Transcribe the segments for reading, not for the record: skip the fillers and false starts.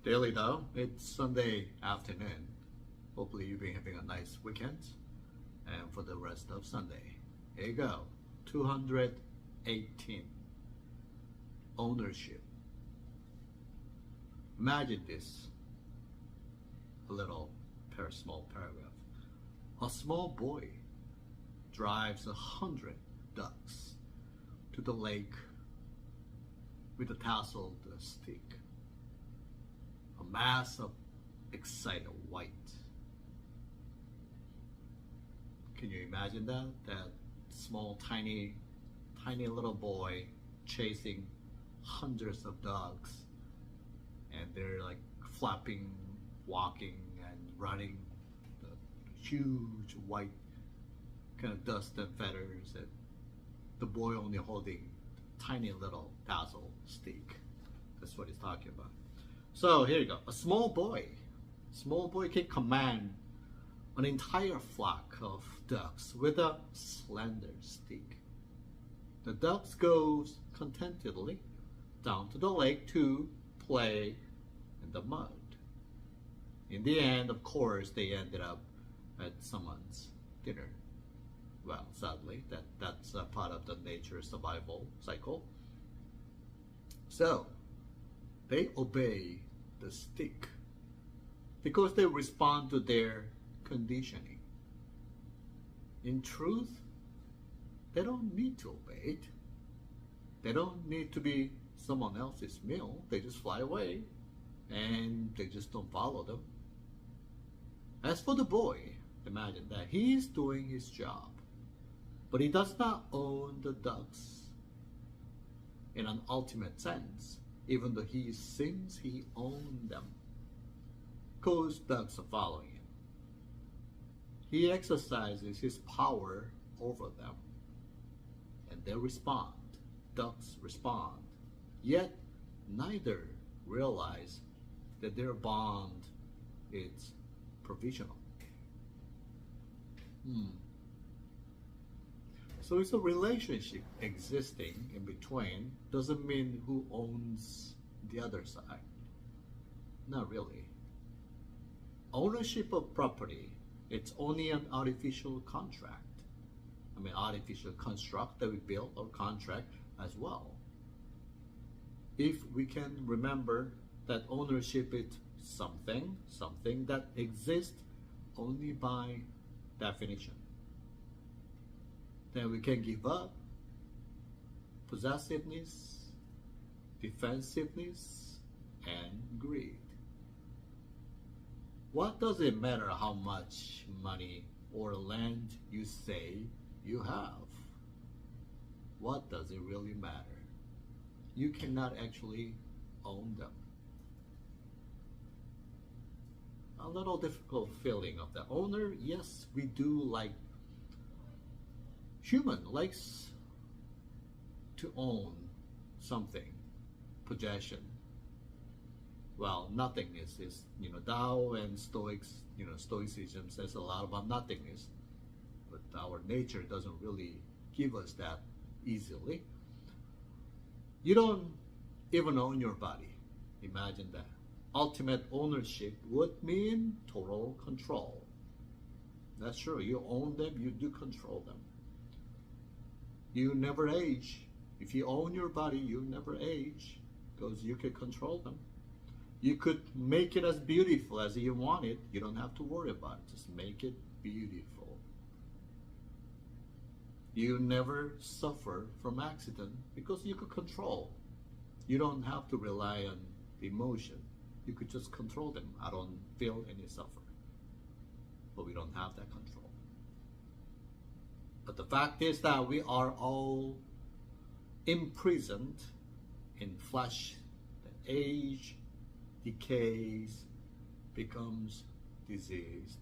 Daily though, it's Sunday afternoon. Hopefully you've been having a nice weekend. And for the rest of Sunday, here you go. 218. Ownership. Imagine this. A little small paragraph. A small boy drives 100 ducks to the lake with a tasseled stick. A mass of excited white. Can you imagine that? That small, tiny little boy chasing hundreds of dogs, and they're like flapping, walking, and running. The huge white kind of dust and feathers, and the boy only holding tiny little tassel stick. That's what he's talking about. So here you go. A small boy can command an entire flock of ducks with a slender stick. The ducks goes contentedly down to the lake to play in the mud. In the end, of course, they ended up at someone's dinner. Well, sadly, that's a part of the nature survival cycle. So, they obey the stick because they respond to their conditioning. In truth, they don't need to obey it. They don't need to be someone else's meal. They just fly away and they just don't follow them. As for the boy, imagine that he's doing his job, but he does not own the ducks in an ultimate sense, even though he thinks he owns them, because ducks are following him. He exercises his power over them, and they respond. Ducks respond, yet neither realize that their bond is provisional. So it's a relationship existing in between. Doesn't mean who owns the other side. Not really. Ownership of property, it's only an artificial contract. Artificial construct that we build or contract as well. If we can remember that ownership is something that exists only by definition, then we can give up possessiveness, defensiveness, and greed. What does it matter how much money or land you say you have? What does it really matter? You cannot actually own them. A little difficult feeling of the owner. Yes, we do like, human likes to own something, possession. Well, nothingness is, Tao and Stoics, Stoicism says a lot about nothingness, but our nature doesn't really give us that easily. You don't even own your body. Imagine that. Ultimate ownership would mean total control. That's true. You own them, you do control them. You never age. If you own your body, you never age because you can control them. You could make it as beautiful as you want it. You don't have to worry about it. Just make it beautiful. You never suffer from accident because you could control. You don't have to rely on the emotion. You could just control them. I don't feel any suffer. But we don't have that control. But the fact is that we are all imprisoned in flesh that age, decays, becomes diseased,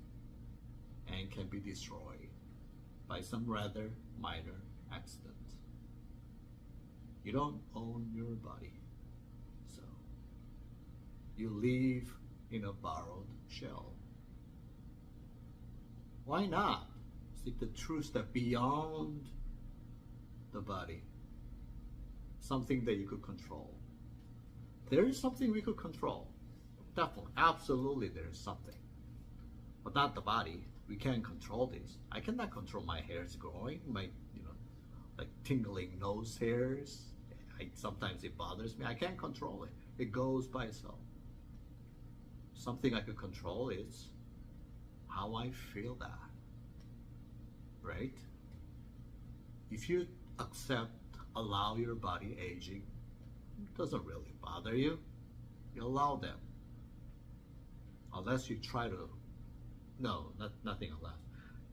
and can be destroyed by some rather minor accident. You don't own your body, so you live in a borrowed shell. Why not seek the truth that beyond the body, something that you could control? There is something we could control. Definitely, absolutely, there's something, but not the body. We can't control this. I cannot control my hairs growing, my, you know, like tingling nose hairs. Sometimes it bothers me. I can't control it. It goes by itself. Something I could control is how I feel that, right? If you accept, allow your body aging, it doesn't really bother you. You allow them. Unless you try to, no, nothing unless.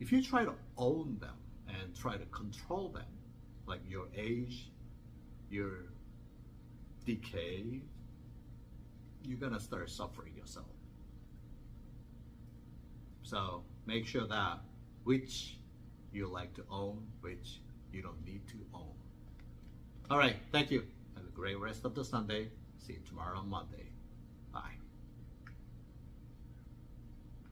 If you try to own them and try to control them, like your age, your decay, you're gonna start suffering yourself. So make sure that which you like to own, which you don't need to own. All right, thank you. Have a great rest of the Sunday. See you tomorrow on Monday. Bye.